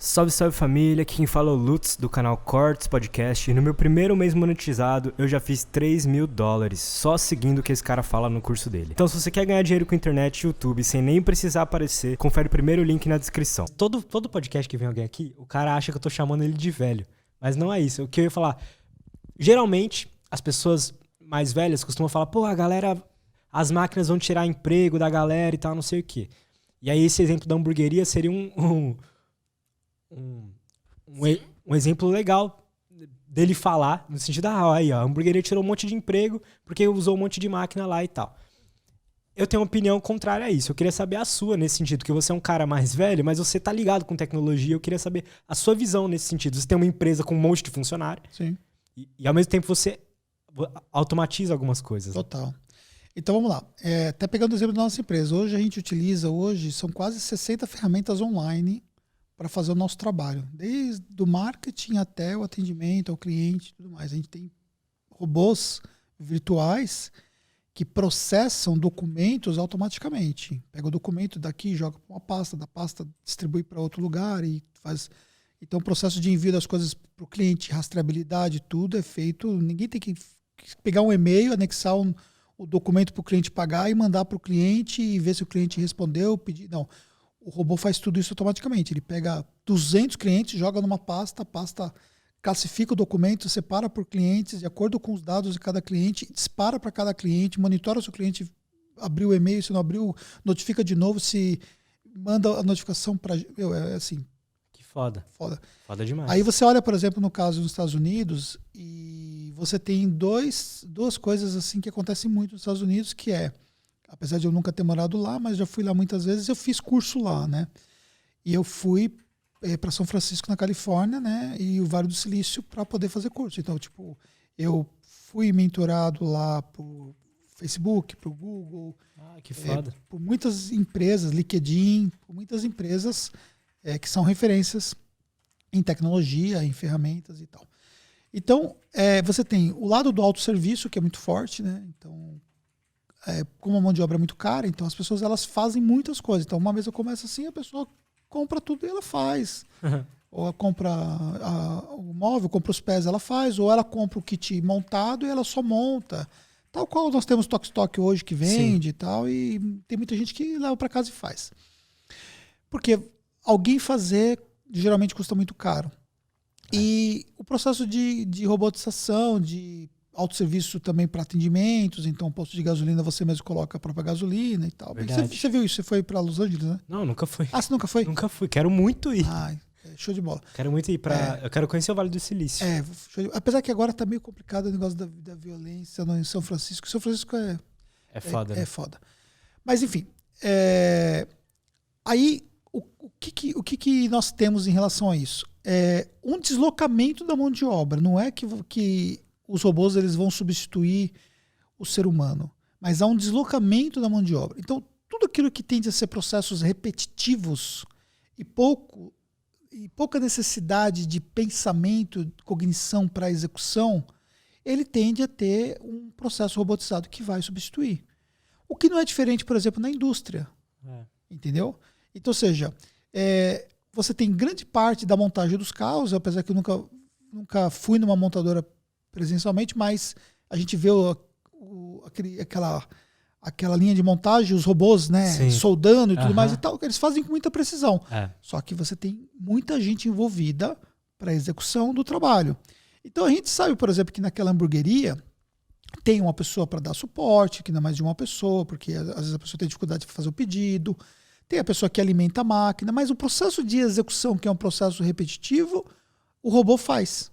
Salve, salve família, aqui quem fala é o Lutz do canal Cortes Podcast e no meu primeiro mês monetizado eu já fiz $3.000 só seguindo o que esse cara fala no curso dele. Então se você quer ganhar dinheiro com internet e YouTube sem nem precisar aparecer, confere o primeiro link na descrição. Todo podcast que vem alguém aqui, o cara acha que eu tô chamando ele de velho, mas não é isso. O que eu ia falar, geralmente as pessoas mais velhas costumam falar, pô, a galera, as máquinas vão tirar emprego da galera e tal, não sei o quê. E aí esse exemplo da hamburgueria seria um exemplo legal dele falar, no sentido, aí, ó, a hamburgueria tirou um monte de emprego porque usou um monte de máquina lá e tal. Eu tenho uma opinião contrária a isso. Eu queria saber a sua nesse sentido, que você é um cara mais velho, mas você tá ligado com tecnologia. Eu queria saber a sua visão nesse sentido. Você tem uma empresa com um monte de funcionário. Sim. E ao mesmo tempo você automatiza algumas coisas. Total. Então vamos lá. Até pegando o exemplo da nossa empresa. Hoje a gente utiliza, são quase 60 ferramentas online para fazer o nosso trabalho. Desde o marketing até o atendimento ao cliente e tudo mais. A gente tem robôs virtuais que processam documentos automaticamente. Pega o documento daqui, joga para uma pasta, da pasta distribui para outro lugar e faz. Então o processo de envio das coisas para o cliente, rastreabilidade, tudo é feito. Ninguém tem que pegar um e-mail, anexar o documento para o cliente pagar e mandar para o cliente e ver se o cliente respondeu, pedir. Não. O robô faz tudo isso automaticamente. Ele pega 200 clientes, joga numa pasta, a pasta classifica o documento, separa por clientes, de acordo com os dados de cada cliente, dispara para cada cliente, monitora se o cliente abriu o e-mail, se não abriu, notifica de novo, se manda a notificação para... É assim. Que foda. Foda demais. Aí você olha, por exemplo, no caso dos Estados Unidos, e você tem duas coisas assim que acontecem muito nos Estados Unidos, que é, apesar de eu nunca ter morado lá, mas já fui lá muitas vezes, eu fiz curso lá, né? E eu fui para São Francisco, na Califórnia, né? E o Vale do Silício para poder fazer curso. Então, tipo, eu fui mentorado lá por Facebook, por Google. Que foda. Por muitas empresas, LinkedIn, por muitas empresas que são referências em tecnologia, em ferramentas e tal. Então, você tem o lado do autosserviço, que é muito forte, né? Então, como a mão de obra é muito cara, então as pessoas elas fazem muitas coisas. Então, uma vez eu começo assim, a pessoa compra tudo e ela faz. Ou ela compra o móvel, compra os pés, ela faz. Ou ela compra o kit montado e ela só monta. Tal qual nós temos Tokstok hoje que vende. Sim. E tal. E tem muita gente que leva para casa e faz. Porque alguém fazer geralmente custa muito caro. E o processo de robotização, de autosserviço também para atendimentos, então posto de gasolina você mesmo coloca a própria gasolina e tal. Você viu isso? Você foi para Los Angeles, né? Não, nunca fui. Ah, você nunca foi? Nunca fui. Quero muito ir. Show de bola. Quero muito ir para. Eu quero conhecer o Vale do Silício. Apesar que agora tá meio complicado o negócio da violência em São Francisco. São Francisco é foda, né? É foda. Mas enfim, aí o que nós temos em relação a isso? Um deslocamento da mão de obra. Não é que os robôs eles vão substituir o ser humano, mas há um deslocamento da mão de obra. Então, tudo aquilo que tende a ser processos repetitivos e pouca necessidade de pensamento, cognição para execução, ele tende a ter um processo robotizado que vai substituir. O que não é diferente, por exemplo, na indústria. Entendeu? Então, ou seja, você tem grande parte da montagem dos carros, apesar que eu nunca fui numa montadora presencialmente, mas a gente vê aquela linha de montagem, os robôs, né, soldando e tudo mais e tal, que eles fazem com muita precisão. Só que você tem muita gente envolvida para a execução do trabalho. Então a gente sabe, por exemplo, que naquela hamburgueria tem uma pessoa para dar suporte, que não é mais de uma pessoa, porque às vezes a pessoa tem dificuldade de fazer o pedido, tem a pessoa que alimenta a máquina, mas o processo de execução, que é um processo repetitivo, o robô faz.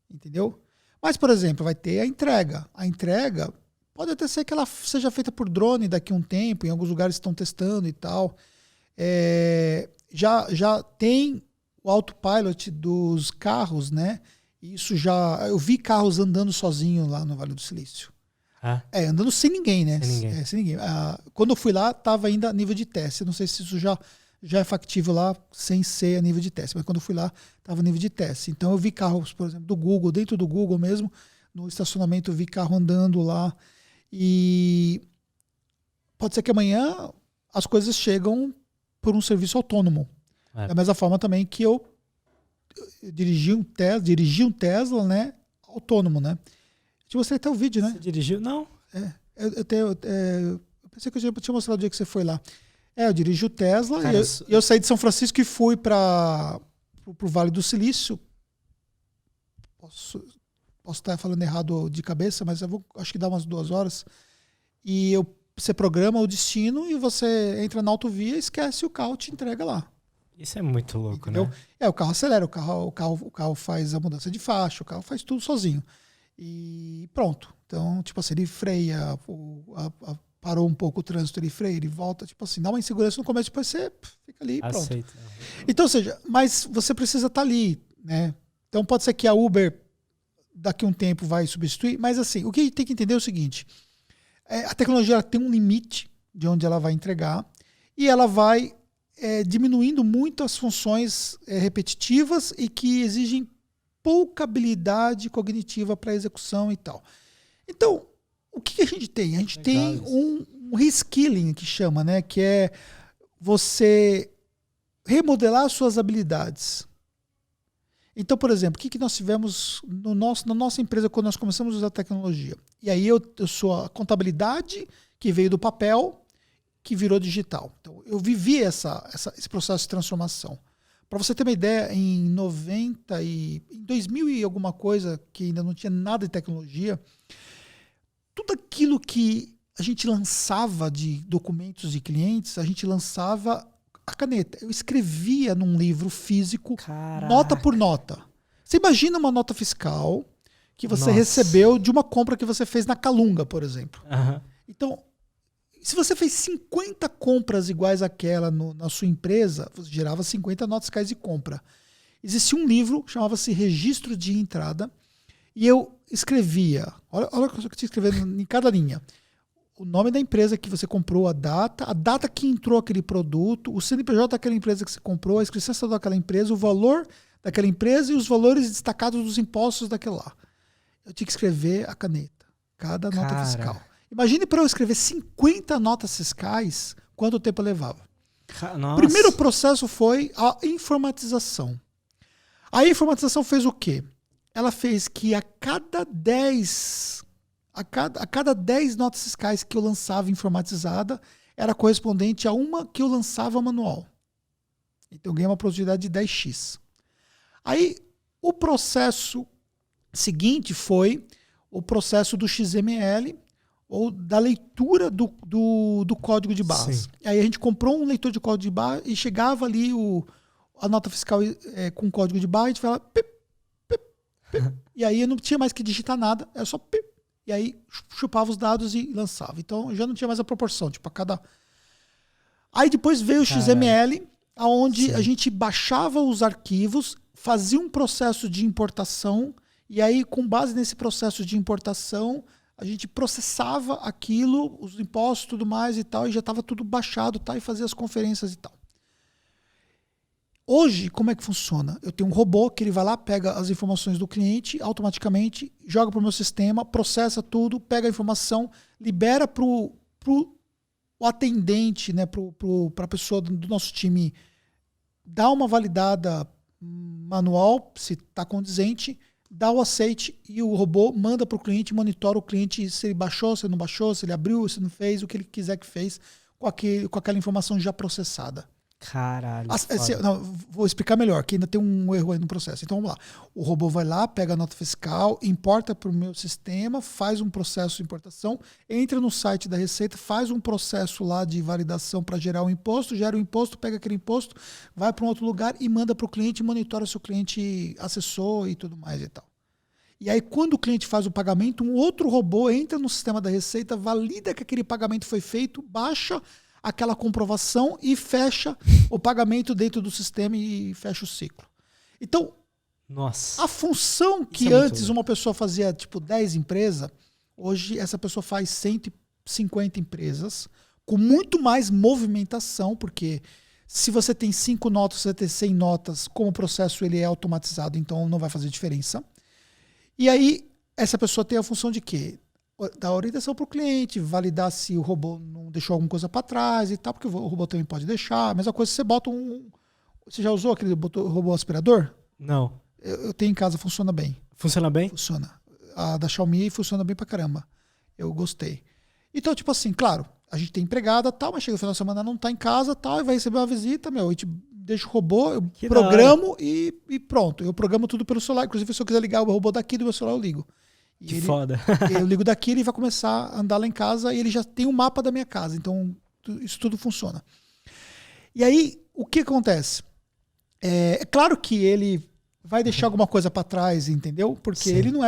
Entendeu? Mas, por exemplo, vai ter a entrega. A entrega pode até ser que ela seja feita por drone daqui a um tempo, em alguns lugares estão testando e tal. Já tem o autopilot dos carros, né? Isso eu vi carros andando sozinho lá no Vale do Silício. Andando sem ninguém, né? Sem ninguém. Quando eu fui lá, estava ainda a nível de teste. Não sei se isso já é factível lá, sem ser a nível de teste. Mas quando eu fui lá, estava a nível de teste. Então eu vi carros, por exemplo, do Google, dentro do Google mesmo, no estacionamento eu vi carro andando lá. E pode ser que amanhã as coisas chegam por um serviço autônomo. É. Da mesma forma também que eu dirigi um Tesla, né? Autônomo, né? Te mostrei até o vídeo, né? Você dirigiu? Não. Eu pensei que eu já tinha mostrado o dia que você foi lá. Eu dirigi o Tesla. Cara, e eu saí de São Francisco e fui para o Vale do Silício. Posso estar falando errado de cabeça, mas acho que dá umas 2 horas. E você programa o destino e você entra na autovia, esquece, o carro te entrega lá. Isso é muito louco, Entendeu? né? O carro acelera, o carro faz a mudança de faixa, o carro faz tudo sozinho. E pronto. Então, tipo assim, ele freia, parou um pouco o trânsito, ele freia, ele volta, tipo assim, dá uma insegurança no começo, depois você fica ali e pronto. Aceita. Então, ou seja, mas você precisa estar ali, né? Então pode ser que a Uber daqui a um tempo vai substituir, mas assim, o que a gente tem que entender é o seguinte, a tecnologia ela tem um limite de onde ela vai entregar e ela vai diminuindo muito as funções repetitivas e que exigem pouca habilidade cognitiva para execução e tal. Então, o que a gente tem? A gente tem um reskilling, que chama, né? Que é você remodelar suas habilidades. Então, por exemplo, o que nós tivemos na nossa empresa quando nós começamos a usar tecnologia? E aí eu sou a contabilidade que veio do papel, que virou digital. Então, eu vivi esse processo de transformação. Para você ter uma ideia, em 2000 e alguma coisa, que ainda não tinha nada de tecnologia, tudo aquilo que a gente lançava de documentos de clientes, a gente lançava a caneta. Eu escrevia num livro físico, Caraca. nota por nota. Você imagina uma nota fiscal que você recebeu de uma compra que você fez na Calunga, por exemplo. Uhum. Então, se você fez 50 compras iguais àquela na sua empresa, você gerava 50 notas fiscais de compra. Existia um livro, chamava-se Registro de Entrada, e eu escrevia, olha o que eu tinha escrevendo em cada linha. O nome da empresa que você comprou, a data que entrou aquele produto, o CNPJ daquela empresa que você comprou, a inscrição estadual daquela empresa, o valor daquela empresa e os valores destacados dos impostos daquela lá. Eu tinha que escrever a caneta, cada nota fiscal. Imagine para eu escrever 50 notas fiscais, quanto tempo eu levava. Nossa. O primeiro processo foi a informatização. A informatização fez o quê? Ela fez que a cada 10 notas fiscais que eu lançava informatizada, era correspondente a uma que eu lançava manual. Então eu ganhei uma produtividade de 10x. Aí o processo seguinte foi o processo do XML, ou da leitura do código de barras. Sim. Aí a gente comprou um leitor de código de barra e chegava ali a nota fiscal com código de barra, a gente falava pip, pip, pip. E aí eu não tinha mais que digitar nada, era só pip. E aí chupava os dados e lançava. Então já não tinha mais a proporção, tipo, a cada... Aí depois veio o XML, onde a gente baixava os arquivos, fazia um processo de importação, e aí com base nesse processo de importação, a gente processava aquilo, os impostos e tudo mais e tal, e já estava tudo baixado, tá, e fazia as conferências e tal. Hoje, como é que funciona? Eu tenho um robô que ele vai lá, pega as informações do cliente automaticamente, joga para o meu sistema, processa tudo, pega a informação, libera para o atendente, né, para a pessoa do nosso time dar uma validada manual, se está condizente, dá o aceite e o robô manda para o cliente, monitora o cliente se ele baixou, se ele não baixou, se ele abriu, se não fez, o que ele quiser que fez com aquela informação já processada. Caralho. Vou explicar melhor, que ainda tem um erro aí no processo. Então vamos lá. O robô vai lá, pega a nota fiscal, importa para o meu sistema, faz um processo de importação, entra no site da Receita, faz um processo lá de validação para gerar o imposto, gera o imposto, pega aquele imposto, vai para um outro lugar e manda para o cliente, monitora se o cliente acessou e tudo mais e tal. E aí, quando o cliente faz o pagamento, um outro robô entra no sistema da Receita, valida que aquele pagamento foi feito, baixa aquela comprovação e fecha o pagamento dentro do sistema e fecha o ciclo. Então, nossa, a função que antes uma pessoa fazia, tipo, 10 empresas, hoje essa pessoa faz 150 empresas, com muito mais movimentação, porque se você tem 5 notas, você tem 100 notas, como o processo ele é automatizado, então não vai fazer diferença. E aí, essa pessoa tem a função de quê? Dar orientação para o cliente, validar se o robô não deixou alguma coisa para trás e tal, porque o robô também pode deixar. A mesma coisa se você bota Você já usou aquele robô aspirador? Não. Eu tenho em casa, funciona bem. Funciona bem? Funciona. A da Xiaomi funciona bem pra caramba. Eu gostei. Então, tipo assim, claro, a gente tem empregada e tal, mas chega no final de semana não tá em casa tal, e vai receber uma visita, a gente deixa o robô, eu programo e pronto. Eu programo tudo pelo celular. Inclusive, se eu quiser ligar o robô daqui do meu celular, eu ligo. Que foda. Eu ligo daqui, ele vai começar a andar lá em casa e ele já tem um mapa da minha casa. Então, isso tudo funciona. E aí, o que acontece? É claro que ele vai deixar alguma coisa para trás, entendeu? Porque Sim. ele não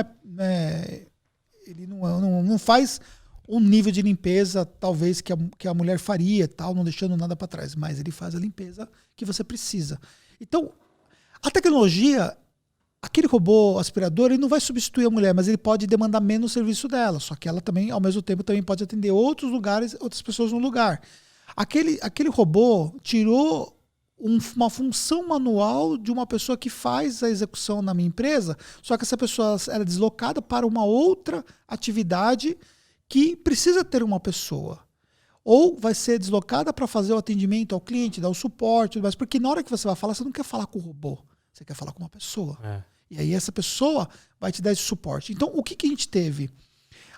ele não faz um nível de limpeza, talvez, que a mulher faria, tal, não deixando nada para trás. Mas ele faz a limpeza que você precisa. Então, a tecnologia, aquele robô aspirador, ele não vai substituir a mulher, mas ele pode demandar menos serviço dela. Só que ela também, ao mesmo tempo, também pode atender outros lugares, outras pessoas no lugar. Aquele robô tirou uma função manual de uma pessoa que faz a execução na minha empresa, só que essa pessoa era deslocada para uma outra atividade que precisa ter uma pessoa. Ou vai ser deslocada para fazer o atendimento ao cliente, dar o suporte, mas porque na hora que você vai falar, você não quer falar com o robô, você quer falar com uma pessoa. E aí essa pessoa vai te dar esse suporte. Então, o que a gente teve?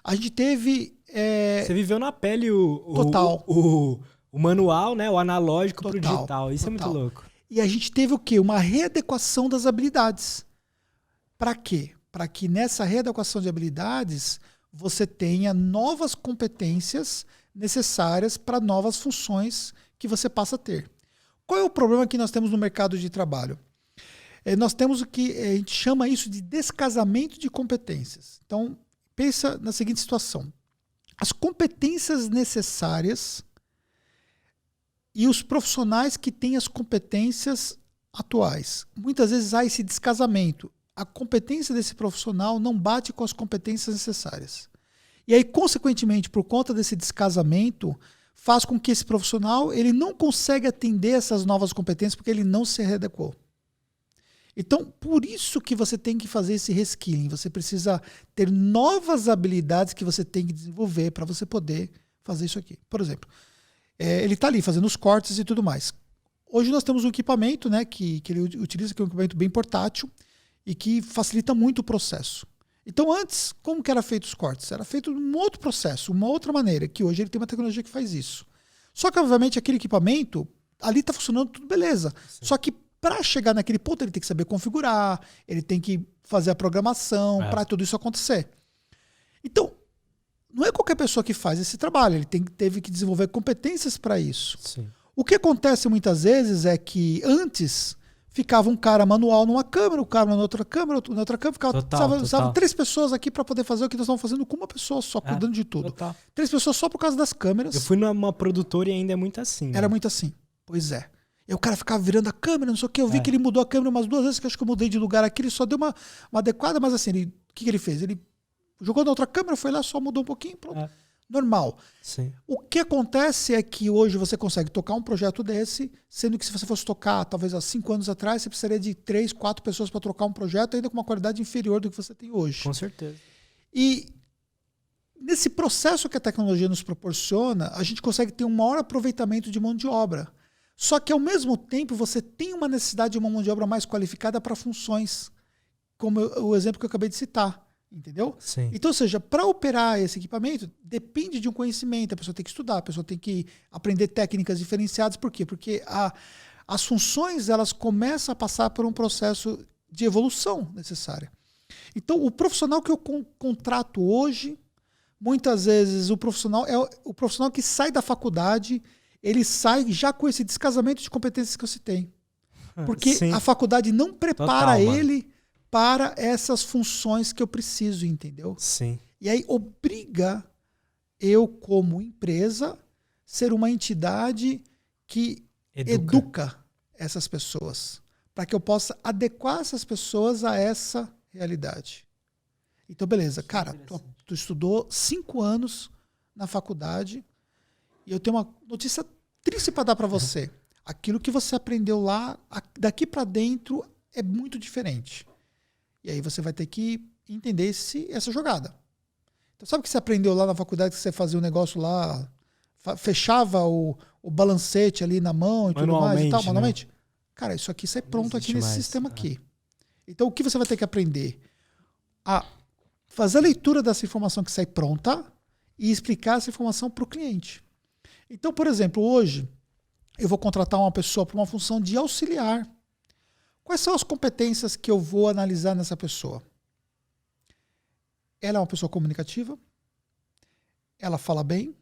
A gente teve... Você viveu na pele o manual, né? O analógico para o digital. Isso é muito louco. E a gente teve o quê? Uma readequação das habilidades. Para quê? Para que nessa readequação de habilidades você tenha novas competências necessárias para novas funções que você passa a ter. Qual é o problema que nós temos no mercado de trabalho? Nós temos o que a gente chama isso de descasamento de competências. Então, pensa na seguinte situação. As competências necessárias e os profissionais que têm as competências atuais. Muitas vezes há esse descasamento. A competência desse profissional não bate com as competências necessárias. E aí, consequentemente, por conta desse descasamento, faz com que esse profissional ele não consiga atender essas novas competências porque ele não se readequou. Então, por isso que você tem que fazer esse reskilling. Você precisa ter novas habilidades que você tem que desenvolver para você poder fazer isso aqui. Por exemplo, ele está ali fazendo os cortes e tudo mais. Hoje nós temos um equipamento, né, que ele utiliza, que é um equipamento bem portátil e que facilita muito o processo. Então, antes, como que era feito os cortes? Era feito um outro processo, uma outra maneira, que hoje ele tem uma tecnologia que faz isso. Só que, obviamente, aquele equipamento, ali está funcionando tudo beleza. Sim. Só que para chegar naquele ponto, ele tem que saber configurar, ele tem que fazer a programação para tudo isso acontecer. Então, não é qualquer pessoa que faz esse trabalho, ele teve que desenvolver competências para isso. Sim. O que acontece muitas vezes é que antes ficava um cara manual numa câmera, o cara na outra câmera, ficava 3 pessoas aqui para poder fazer o que nós estamos fazendo com uma pessoa só, cuidando de tudo. 3 pessoas só por causa das câmeras. Eu fui numa produtora e ainda é muito assim. Era muito assim, pois é. E o cara ficava virando a câmera, não sei o que. Eu vi que ele mudou a câmera umas 2 vezes, que acho que eu mudei de lugar aqui. Ele só deu uma adequada, mas assim, o que ele fez? Ele jogou na outra câmera, foi lá, só mudou um pouquinho, pronto. Normal. Sim. O que acontece é que hoje você consegue tocar um projeto desse, sendo que se você fosse tocar, talvez há 5 anos atrás, você precisaria de 3, 4 pessoas para trocar um projeto, ainda com uma qualidade inferior do que você tem hoje. Com certeza. E nesse processo que a tecnologia nos proporciona, a gente consegue ter um maior aproveitamento de mão de obra. Só que, ao mesmo tempo, você tem uma necessidade de uma mão de obra mais qualificada para funções, como o exemplo que eu acabei de citar, entendeu? Sim. Então, ou seja, para operar esse equipamento, depende de um conhecimento, a pessoa tem que estudar, a pessoa tem que aprender técnicas diferenciadas. Por quê? Porque as funções elas começam a passar por um processo de evolução necessária. Então, o profissional que eu contrato hoje, muitas vezes o profissional é o profissional que sai da faculdade, ele sai já com esse descasamento de competências que eu citei. Porque Sim. a faculdade não prepara ele para essas funções que eu preciso, entendeu? Sim. E aí obriga eu, como empresa, ser uma entidade que educa essas pessoas, para que eu possa adequar essas pessoas a essa realidade. Então, beleza. Cara, tu estudou 5 anos na faculdade e eu tenho uma notícia triste para dar para você. Aquilo que você aprendeu lá, daqui para dentro, é muito diferente. E aí você vai ter que entender essa jogada. Então, sabe o que você aprendeu lá na faculdade, que você fazia um negócio lá, fechava o balancete ali na mão e tudo mais e tal, manualmente? Cara, isso aqui sai pronto aqui existe nesse mais. sistema aqui. Então, o que você vai ter que aprender? A fazer a leitura dessa informação que sai pronta e explicar essa informação para o cliente. Então, por exemplo, hoje eu vou contratar uma pessoa para uma função de auxiliar. Quais são as competências que eu vou analisar nessa pessoa? Ela é uma pessoa comunicativa? Ela fala bem?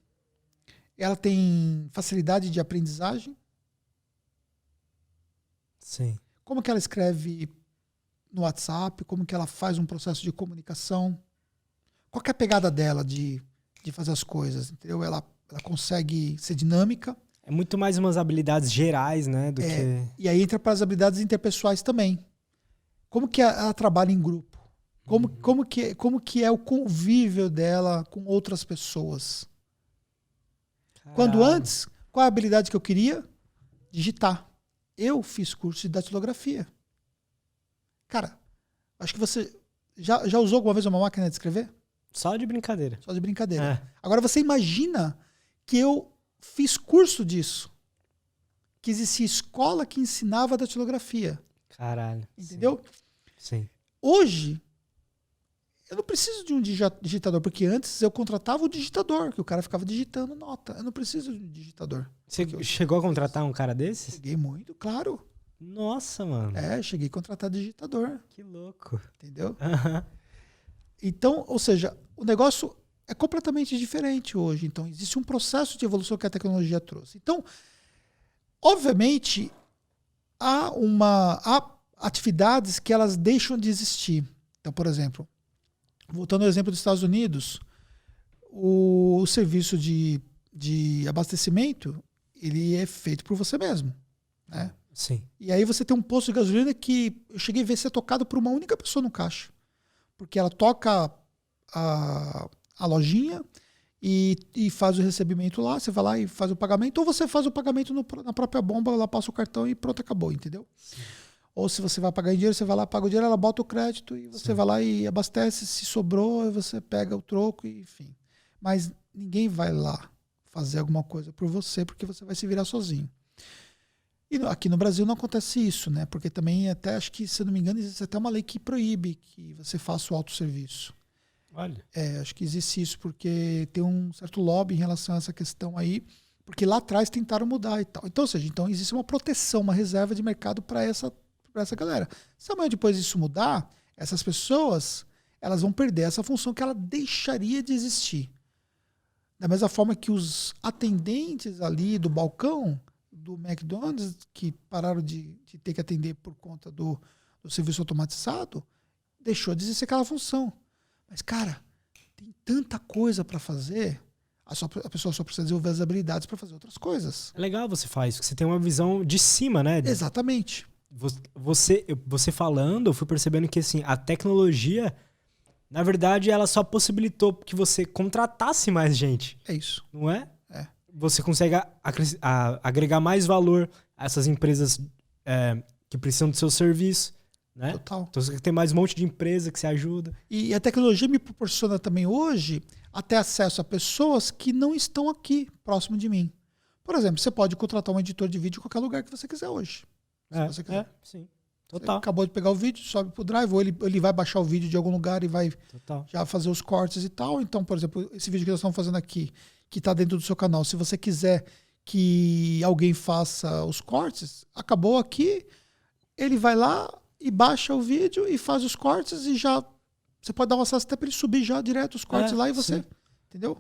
Ela tem facilidade de aprendizagem? Sim. Como que ela escreve no WhatsApp? Como que ela faz um processo de comunicação? Qual que é a pegada dela de fazer as coisas? Entendeu? Ela consegue ser dinâmica. É muito mais umas habilidades gerais, né? Do que... E aí entra para as habilidades interpessoais também. Como que ela trabalha em grupo? Como que é o convívio dela com outras pessoas? Quando Caralho. antes, qual é a habilidade que eu queria? Digitar. Eu fiz curso de datilografia. Cara, acho que você já usou alguma vez uma máquina de escrever? Só de brincadeira. Só de brincadeira. É. Agora você imagina que eu fiz curso disso. Que existia escola que ensinava datilografia. Caralho. Entendeu? Sim. Hoje, eu não preciso de um digitador, porque antes eu contratava o digitador, que o cara ficava digitando nota. Eu não preciso de um digitador. Você chegou a contratar um cara desses? Cheguei muito, claro. Nossa, mano. Cheguei a contratar digitador. Que louco. Entendeu? Aham. Então, ou seja, o negócio é completamente diferente hoje. Então, existe um processo de evolução que a tecnologia trouxe. Então, obviamente, há atividades que elas deixam de existir. Então, por exemplo, voltando ao exemplo dos Estados Unidos, o serviço de abastecimento, ele é feito por você mesmo, né? Sim. E aí você tem um posto de gasolina que eu cheguei a ver ser tocado por uma única pessoa no caixa. Porque ela toca a lojinha e faz o recebimento lá, você vai lá e faz o pagamento, ou você faz o pagamento na própria bomba, lá passa o cartão e pronto, acabou, entendeu? Sim. Ou se você vai pagar em dinheiro, você vai lá, paga o dinheiro, ela bota o crédito e você vai lá e abastece, se sobrou, você pega o troco, enfim. Mas ninguém vai lá fazer alguma coisa por você, porque você vai se virar sozinho. E aqui no Brasil não acontece isso, né? Porque também até, acho que, se eu não me engano, existe até uma lei que proíbe que você faça o autosserviço. Olha. Acho que existe isso, porque tem um certo lobby em relação a essa questão aí, porque lá atrás tentaram mudar e tal. Então, ou seja, então existe uma proteção, uma reserva de mercado para essa galera. Se amanhã depois isso mudar, essas pessoas elas vão perder essa função que ela deixaria de existir. Da mesma forma que os atendentes ali do balcão do McDonald's, que pararam de ter que atender por conta do serviço automatizado, deixou de existir aquela função. Mas, cara, tem tanta coisa para fazer, a pessoa só precisa desenvolver as habilidades para fazer outras coisas. É legal você faz isso, porque você tem uma visão de cima, né? Exatamente. Você falando, eu fui percebendo que assim, a tecnologia, na verdade, ela só possibilitou que você contratasse mais gente. É isso. Não é? É. Você consegue agregar mais valor a essas empresas que precisam do seu serviço, né? Total. Então você tem mais um monte de empresa que se ajuda. E a tecnologia me proporciona também hoje até acesso a pessoas que não estão aqui próximo de mim. Por exemplo, você pode contratar um editor de vídeo em qualquer lugar que você quiser hoje. Se você quiser. Sim. Você Total. acabou de pegar o vídeo, sobe pro Drive, ou ele vai baixar o vídeo de algum lugar e vai Total. já fazer os cortes e tal. Então, por exemplo, esse vídeo que nós estamos fazendo aqui, que está dentro do seu canal, se você quiser que alguém faça os cortes, acabou aqui, ele vai lá e baixa o vídeo e faz os cortes e já... Você pode dar um acesso até para ele subir já direto os cortes lá e você... Sim. Entendeu?